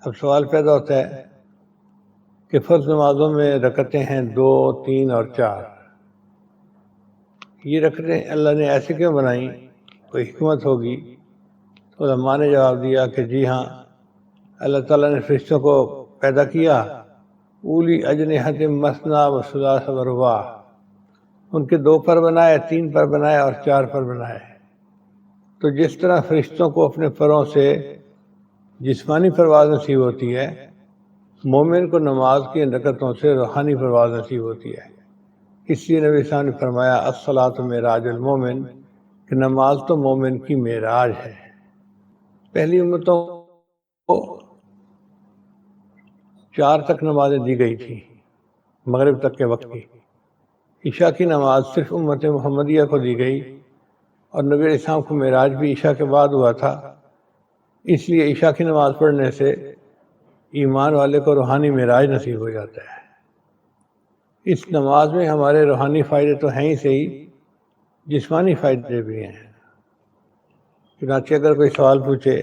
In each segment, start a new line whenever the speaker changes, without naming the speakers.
اب سوال پیدا ہوتا ہے کہ فرض نمازوں میں رکعتیں ہیں 2، 3 اور 4. یہ رکعتیں اللہ نے ایسے کیوں بنائیں؟ کوئی حکمت ہوگی؟ تو علماء نے جواب دیا کہ جی ہاں، اللہ تعالیٰ نے فرشتوں کو پیدا کیا اولی اجنحۃ مثنی و ثلاث و رباع، ان کے 2 پر بنائے، 3 پر بنائے اور 4 پر بنائے. تو جس طرح فرشتوں کو اپنے پروں سے جسمانی پرواز نصیب ہوتی ہے، مومن کو نماز کی ان رکعتوں سے روحانی پرواز نصیب ہوتی ہے. اس لیے نبی صاحب نے فرمایا الصلاۃ معراج المومن، کہ نماز تو مومن کی معراج ہے. پہلی امتوں کو 4 تک نمازیں دی گئی تھی مغرب تک کے وقت کی. عشاء کی نماز صرف امت محمدیہ کو دی گئی، اور نبی علیہ السلام کو معراج بھی عشاء کے بعد ہوا تھا. اس لیے عشاء کی نماز پڑھنے سے ایمان والے کو روحانی معراج نصیب ہو جاتا ہے. اس نماز میں ہمارے روحانی فائدے تو ہیں ہی صحیح، جسمانی فائدے بھی ہیں. چنانچہ اگر کوئی سوال پوچھے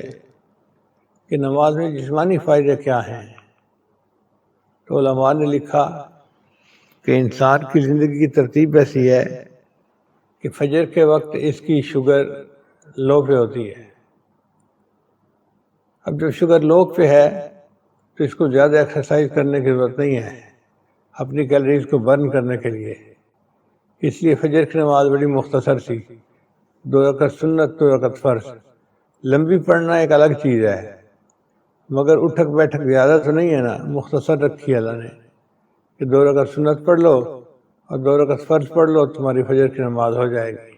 کہ نماز میں جسمانی فائدے کیا ہیں، تو علماء نے لکھا کہ انسان کی زندگی کی ترتیب ایسی ہے کہ فجر کے وقت اس کی شوگر لو پہ ہوتی ہے. اب جب شوگر لو پہ ہے تو اس کو زیادہ ایکسرسائز کرنے کی ضرورت نہیں ہے اپنی کیلریز کو برن کرنے کے لیے. اس لیے فجر کی نماز بڑی مختصر سی، 2 رکعت سنت، 2 رکعت فرض. لمبی پڑھنا ایک الگ چیز ہے، مگر اٹھک بیٹھک زیادہ تو نہیں ہے نا، مختصر رکھی اللہ نے کہ 2 رکعت سنت پڑھ لو اور 2 رکعت فرض پڑھ لو، تمہاری فجر کی نماز ہو جائے گی.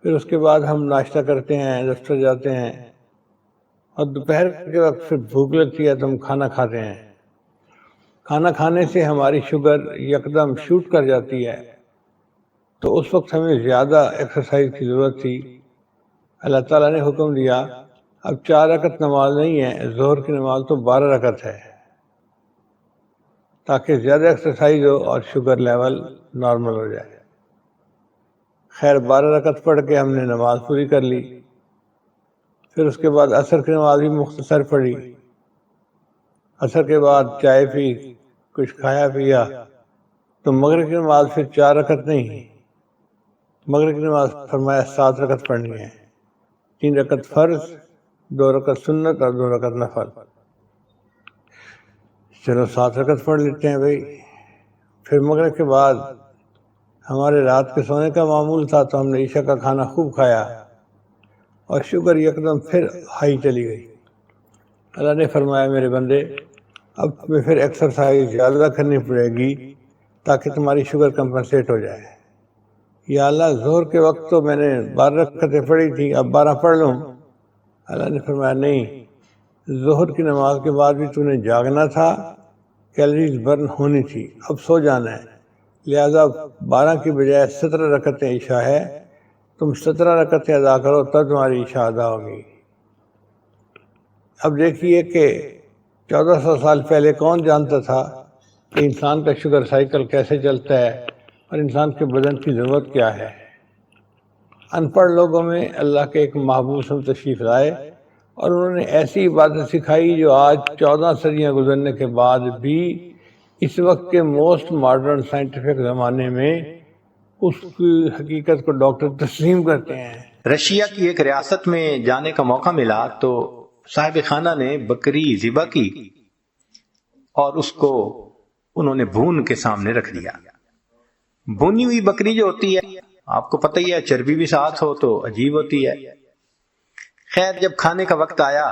پھر اس کے بعد ہم ناشتہ کرتے ہیں، دفتر جاتے ہیں، اور دوپہر کے وقت پھر بھوک لگتی ہے تو ہم کھانا کھاتے ہیں. کھانا کھانے سے ہماری شوگر یکدم شوٹ کر جاتی ہے، تو اس وقت ہمیں زیادہ ایکسرسائز کی ضرورت تھی. اللہ تعالیٰ نے حکم دیا اب 4 رکعت نماز نہیں ہے، ظہر کی نماز تو 12 رکعت ہے، تاکہ زیادہ ایکسرسائز ہو اور شوگر لیول نارمل ہو جائے. خیر 12 رکعت پڑھ کے ہم نے نماز پوری کر لی. پھر اس کے بعد عصر کی نماز بھی مختصر پڑھی. عصر کے بعد چائے پی، کچھ کھایا پیا، تو مغرب کی نماز پھر 4 رکعت نہیں، مغرب کی نماز فرمایا 7 رکعت پڑھنی ہے، 3 رکعت فرض، 2 رکعت سنت اور 2 رکعت نفل. چلو 7 رکعت پڑھ لیتے ہیں بھائی. پھر مغرب کے بعد ہمارے رات کے سونے کا معمول تھا، تو ہم نے عشاء کا کھانا خوب کھایا اور شوگر یکدم پھر ہائی چلی گئی. اللہ نے فرمایا میرے بندے اب تمہیں پھر ایکسرسائز زیادہ کرنی پڑے گی تاکہ تمہاری شوگر کمپنسیٹ ہو جائے. یا اللہ ظہر کے وقت تو میں نے 12 رکعتیں پڑھی تھی، اب 12 پڑھ لوں؟ اللہ نے فرمایا نہیں، ظہر کی نماز کے بعد بھی تو نے جاگنا تھا، کیلریز برن ہونی تھی، اب سو جانا ہے. لہذا 12 کی بجائے 17 رکعتیں عشاء ہے، تم 17 رکعتیں ادا کرو تب تمہاری عشاء ادا ہوگی. اب دیکھیے کہ 1400 سال پہلے کون جانتا تھا کہ انسان کا شوگر سائیکل کیسے چلتا ہے اور انسان کے بدن کی ضرورت کیا ہے. ان پڑھ لوگوں میں اللہ کے ایک محبوب ہم تشریف لائے اور انہوں نے ایسی عبادت سکھائی جو آج 14 صدیاں گزرنے کے بعد بھی اس وقت کے موسٹ ماڈرن سائنٹیفک زمانے میں اس کی حقیقت کو ڈاکٹر تسلیم کرتے ہیں.
رشیا کی ایک ریاست میں جانے کا موقع ملا تو صاحب خانہ نے بکری ذبح کی اور اس کو انہوں نے بھون کے سامنے رکھ دیا. بھونی ہوئی بکری جو ہوتی ہے آپ کو پتہ ہی ہے، چربی بھی ساتھ ہو تو عجیب ہوتی ہے. خیر جب کھانے کا وقت آیا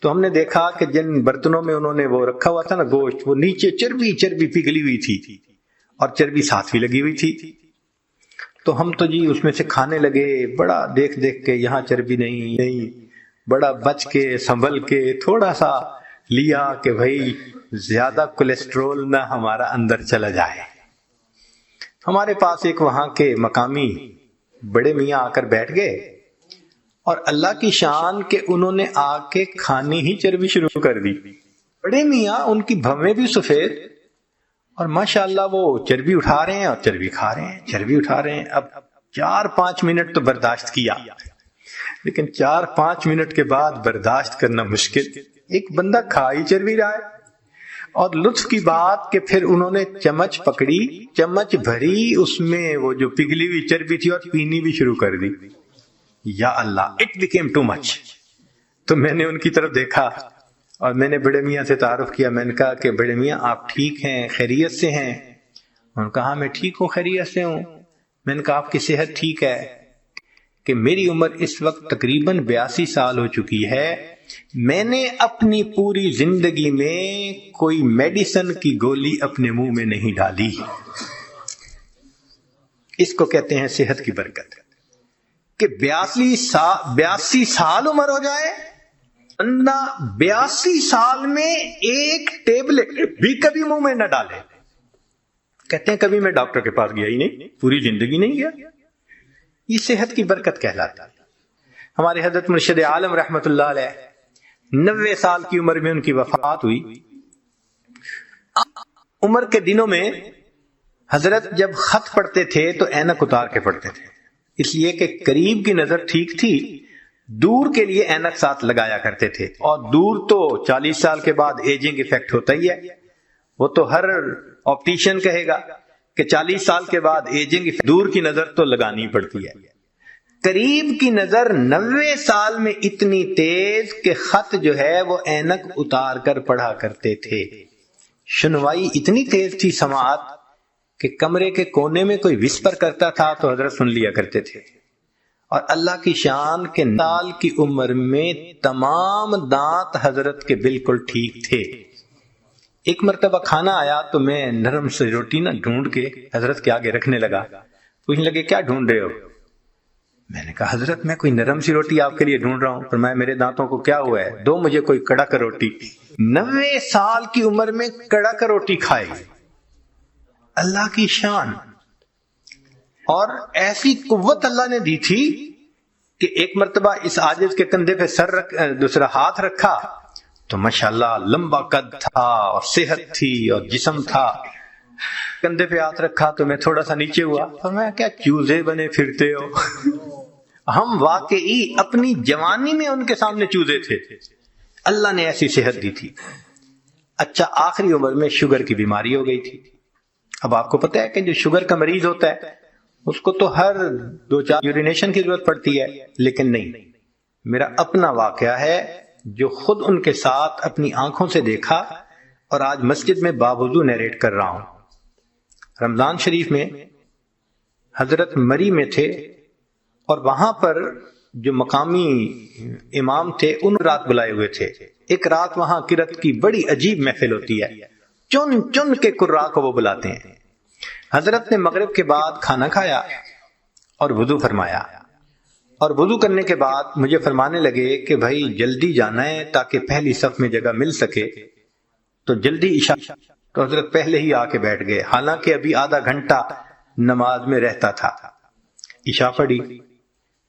تو ہم نے دیکھا کہ جن برتنوں میں انہوں نے وہ رکھا ہوا تھا نا گوشت، وہ نیچے چربی پگھلی ہوئی تھی اور چربی ساتھ بھی لگی ہوئی تھی. تو ہم تو جی اس میں سے کھانے لگے، بڑا دیکھ کے یہاں چربی نہیں، بڑا بچ کے سنبھل کے تھوڑا سا لیا کہ بھائی زیادہ کولیسٹرول نہ ہمارا اندر چلا جائے. ہمارے پاس ایک وہاں کے مقامی بڑے میاں آ کر بیٹھ گئے اور اللہ کی شان کہ انہوں نے آ کے کھانی ہی چربی شروع کر دی. بڑے میاں ان کی بھویں بھی سفید اور ماشاءاللہ وہ چربی اٹھا رہے ہیں اور چربی کھا رہے ہیں، چربی اٹھا رہے ہیں. اب 4-5 منٹ تو برداشت کیا، لیکن 4-5 منٹ کے بعد برداشت کرنا مشکل. ایک بندہ کھا ہی چربی رہا ہے، اور لطف کی بات کہ پھر انہوں نے چمچ پکڑی، چمچ بھری، اس میں وہ جو پگھلی ہوئی چربی تھی اور پینی بھی شروع کر دی۔ یا اللہ، اٹ بیکیم ٹو مچ۔ تو میں نے ان کی طرف دیکھا اور میں نے بڑے میاں سے تعارف کیا۔ میں نے کہا کہ بڑے میاں آپ ٹھیک ہیں، خیریت سے ہیں؟ انہوں نے کہا میں ٹھیک ہوں، خیریت سے ہوں۔ میں نے کہا آپ کی صحت ٹھیک ہے؟ کہ میری عمر اس وقت تقریباً 82 سال ہو چکی ہے، میں نے اپنی پوری زندگی میں کوئی میڈیسن کی گولی اپنے منہ میں نہیں ڈالی۔ اس کو کہتے ہیں صحت کی برکت، کہ 82 سال عمر ہو جائے، بندہ 82 سال میں ایک ٹیبلٹ بھی کبھی منہ میں نہ ڈالے۔ کہتے ہیں کبھی میں ڈاکٹر کے پاس گیا ہی نہیں، پوری زندگی نہیں گیا۔ یہ صحت کی برکت کہلاتا ہے۔ ہمارے حضرت مرشد عالم رحمت اللہ علیہ 90 سال کی عمر میں ان کی وفات ہوئی۔ عمر کے دنوں میں حضرت جب خط پڑھتے تھے تو اینک اتار کے پڑھتے تھے، اس لیے کہ قریب کی نظر ٹھیک تھی، دور کے لیے اینک ساتھ لگایا کرتے تھے، اور دور تو 40 سال کے بعد ایجنگ ایفیکٹ ہوتا ہی ہے۔ وہ تو ہر آپٹیشین کہے گا کہ 40 سال کے بعد ایجنگ ایفیکٹ، دور کی نظر تو لگانی پڑتی ہے۔ قریب کی نظر 90 سال میں اتنی تیز کہ خط جو ہے وہ اینک اتار کر پڑھا کرتے تھے۔ سنوائی اتنی تیز تھی، سماعت، کہ کمرے کے کونے میں کوئی وسپر کرتا تھا تو حضرت سن لیا کرتے تھے۔ اور اللہ کی شان کے سال کی عمر میں تمام دانت حضرت کے بالکل ٹھیک تھے۔ ایک مرتبہ کھانا آیا تو میں نرم سی روٹی نہ ڈھونڈ کے حضرت کے آگے رکھنے لگا۔ پوچھنے لگے کیا ڈھونڈ رہے ہو؟ میں نے کہا حضرت میں کوئی نرم سی روٹی آپ کے لیے ڈھونڈ رہا ہوں۔ فرمایا میرے دانتوں کو کیا ہوا ہے، دو مجھے کوئی کڑک روٹی۔ 90 سال کی عمر میں کڑک روٹی کھائے، اللہ کی شان۔ اور ایسی قوت اللہ نے دی تھی کہ ایک مرتبہ اس عاجز کے کندھے پہ دوسرا ہاتھ رکھا تو ماشاءاللہ لمبا قد تھا اور صحت تھی اور جسم تھا۔ کندھے پہ ہاتھ رکھا تو میں تھوڑا سا نیچے ہوا، فرمایا کیا چوزے بنے پھرتے ہو؟ ہم واقعی اپنی جوانی میں ان کے سامنے چوزے تھے، اللہ نے ایسی صحت دی تھی۔ اچھا، آخری عمر میں شوگر کی بیماری ہو گئی تھی۔ اب آپ کو پتہ ہے کہ جو شوگر کا مریض ہوتا ہے اس کو تو ہر 2-4 یورینیشن کی ضرورت پڑتی ہے، لیکن نہیں، میرا اپنا واقعہ ہے جو خود ان کے ساتھ اپنی آنکھوں سے دیکھا اور آج مسجد میں باوضو نیریٹ کر رہا ہوں۔ رمضان شریف میں حضرت مری میں تھے اور وہاں پر جو مقامی امام تھے ان رات بلائے ہوئے تھے۔ ایک رات وہاں قرات کی بڑی عجیب محفل ہوتی ہے، چن چن کے قراء کو وہ بلاتے ہیں۔ حضرت نے مغرب کے بعد کھانا کھایا اور وضو فرمایا، اور وضو کرنے کے بعد مجھے فرمانے لگے کہ بھائی جلدی جانا ہے تاکہ پہلی صف میں جگہ مل سکے، تو جلدی عشاء۔ تو حضرت پہلے ہی آ کے بیٹھ گئے، حالانکہ ابھی آدھا گھنٹہ نماز میں رہتا تھا۔ عشاء پڑھی،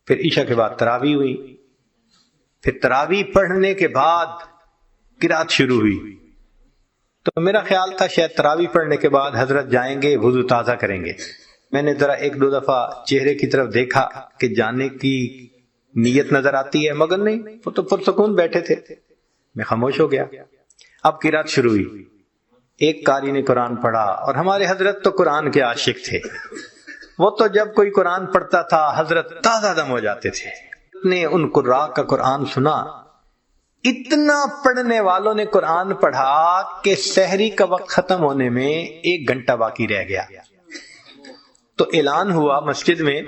پھر عشاء کے بعد تراویح ہوئی، پھر تراویح پڑھنے کے بعد قرات شروع ہوئی۔ تو میرا خیال تھا شاید تراویح پڑھنے کے بعد حضرت جائیں گے وضو تازہ کریں گے۔ میں نے ذرا 1-2 دفعہ چہرے کی طرف دیکھا کہ جانے کی نیت نظر آتی ہے، مگر نہیں، وہ تو پرسکون بیٹھے تھے۔ میں خاموش ہو گیا۔ اب قرات شروع ہوئی، ایک قاری نے قرآن پڑھا، اور ہمارے حضرت تو قرآن کے عاشق تھے، وہ تو جب کوئی قرآن پڑھتا تھا حضرت تازہ دم ہو جاتے تھے۔ نے ان قراء کا قرآن سنا، اتنا پڑھنے والوں نے قرآن پڑھا کہ سحری کا وقت ختم ہونے میں 1 گھنٹہ باقی رہ گیا۔ تو اعلان ہوا مسجد میں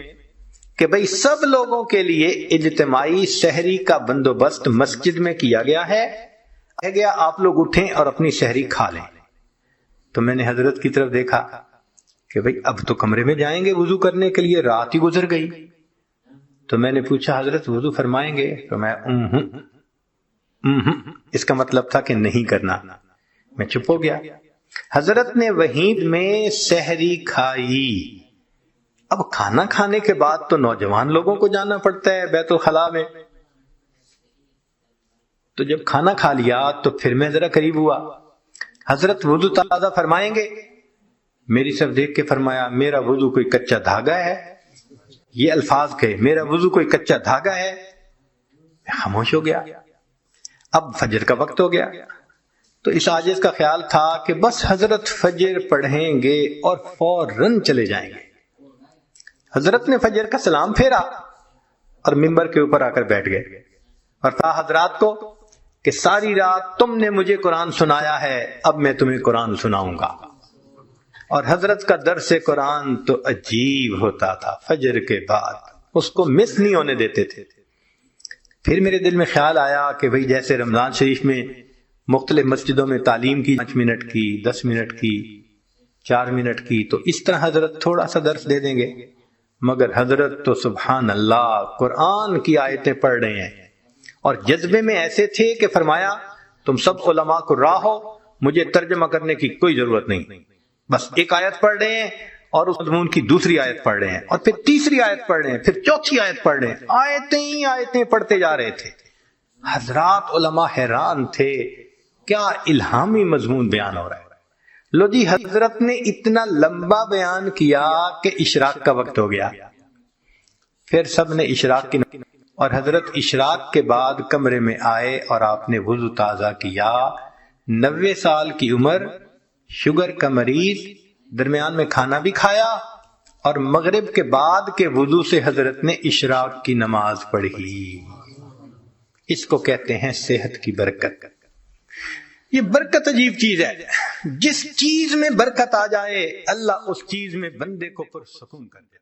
کہ بھئی سب لوگوں کے لیے اجتماعی سحری کا بندوبست مسجد میں کیا گیا ہے، آپ لوگ اٹھیں اور اپنی سحری کھا لیں۔ تو میں نے حضرت کی طرف دیکھا کہ بھئی اب تو کمرے میں جائیں گے وضو کرنے کے لیے، رات ہی گزر گئی۔ تو میں نے پوچھا حضرت وضو فرمائیں گے؟ فرمایا اس کا مطلب تھا کہ نہیں کرنا۔ میں چپ ہو گیا۔ حضرت نے وہیں میں سحری کھائی۔ اب کھانا کھانے کے بعد تو نوجوان لوگوں کو جانا پڑتا ہے بیت الخلاء میں۔ تو جب کھانا کھا لیا تو پھر میں ذرا قریب ہوا، حضرت وضو تازہ فرمائیں گے؟ میری طرف دیکھ کے فرمایا میرا وضو کوئی کچا دھاگا ہے؟ یہ الفاظ کہے، میرا وضو کوئی کچا دھاگا ہے؟ میں خاموش ہو گیا۔ اب فجر کا وقت ہو گیا، تو اس عاجز کا خیال تھا کہ بس حضرت فجر پڑھیں گے اور فوراً چلے جائیں گے۔ حضرت نے فجر کا سلام پھیرا اور ممبر کے اوپر آ کر بیٹھ گئے اور کہا حضرات کو کہ ساری رات تم نے مجھے قرآن سنایا ہے، اب میں تمہیں قرآن سناؤں گا۔ اور حضرت کا درس قرآن تو عجیب ہوتا تھا، فجر کے بعد اس کو مس نہیں ہونے دیتے تھے۔ پھر میرے دل میں خیال آیا کہ بھئی جیسے رمضان شریف میں مختلف مسجدوں میں تعلیم کی 5 منٹ کی، 10 منٹ کی، 4 منٹ کی، تو اس طرح حضرت تھوڑا سا درس دے دیں گے، مگر حضرت تو سبحان اللہ قرآن کی آیتیں پڑھ رہے ہیں، اور جذبے میں ایسے تھے کہ فرمایا تم سب علماء کو راہو، مجھے ترجمہ کرنے کی کوئی ضرورت نہیں، بس ایک آیت پڑھ رہے ہیں اور اس مضمون کی دوسری آیت پڑھ رہے ہیں، اور پھر تیسری آیت پڑھ رہے ہیں، پھر چوتھی آیت پڑھ رہے ہیں، آیتیں ہی آیتیں پڑھتے جا رہے تھے۔ حضرات علماء حیران تھے، کیا الہامی مضمون بیان ہو رہا ہے۔ لو جی، حضرت نے اتنا لمبا بیان کیا کہ اشراق کا وقت ہو گیا۔ پھر سب نے اشراق کی، اور حضرت اشراق کے بعد کمرے میں آئے اور آپ نے وضو تازہ کیا۔ 90 سال کی عمر، شوگر کا مریض، درمیان میں کھانا بھی کھایا، اور مغرب کے بعد کے وضو سے حضرت نے اشراق کی نماز پڑھی۔ اس کو کہتے ہیں صحت کی برکت۔ یہ برکت عجیب چیز ہے، جس چیز میں برکت آ جائے اللہ اس چیز میں بندے کو پرسکون کر دے۔